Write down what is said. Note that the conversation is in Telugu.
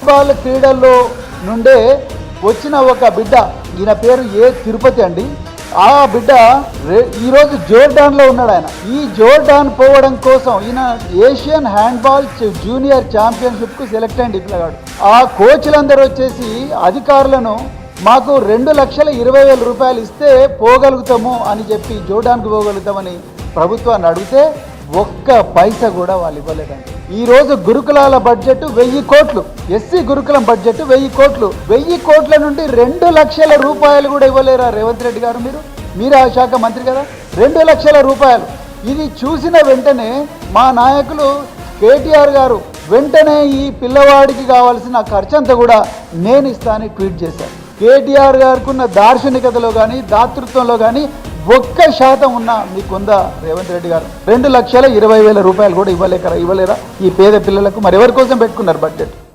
బాల్ క్రీడల్లో నుండే వచ్చిన ఒక బిడ్డ, ఈయన పేరు తిరుపతి అండి. ఆ బిడ్డ ఈరోజు జోర్డాన్లో ఉన్నాడు. ఆయన ఈ జోర్డాన్ పోవడం కోసం ఈయన ఏషియన్ హ్యాండ్బాల్ జూనియర్ ఛాంపియన్షిప్కు సెలెక్ట్ అయ్యింది పిల్లగాడు. ఆ కోచ్లందరూ వచ్చేసి అధికారులను మాకు 2,20,000 రూపాయలు ఇస్తే పోగలుగుతాము అని చెప్పి జోర్డాన్కు పోగలుగుతామని ప్రభుత్వాన్ని అడిగితే ఒక్క పైసా కూడా వాళ్ళు ఇవ్వలేదండి. ఈరోజు గురుకులాల బడ్జెట్ 1,000 కోట్లు, ఎస్సీ గురుకులం బడ్జెట్ 1,000 కోట్లు. 1,000 కోట్ల నుండి 2 లక్షల రూపాయలు కూడా ఇవ్వలేరా రేవంత్ రెడ్డి గారు? మీరు ఆ శాఖ మంత్రి కదా. 2 లక్షల రూపాయలు. ఇది చూసిన వెంటనే మా నాయకులు కేటీఆర్ గారు వెంటనే ఈ పిల్లవాడికి కావాల్సిన ఖర్చంతా కూడా నేను ఇస్తానని ట్వీట్ చేశారు. కేటీఆర్ గారికి ఉన్న దార్శనికతలో కానీ దాతృత్వంలో కానీ 1% ఉన్నా మీకుందా రేవంత్ రెడ్డి గారు? 2,20,000 రూపాయలు కూడా ఇవ్వలేరా ఈ పేద పిల్లలకు? మరి ఎవరి కోసం పెట్టుకున్నారు బడ్జెట్?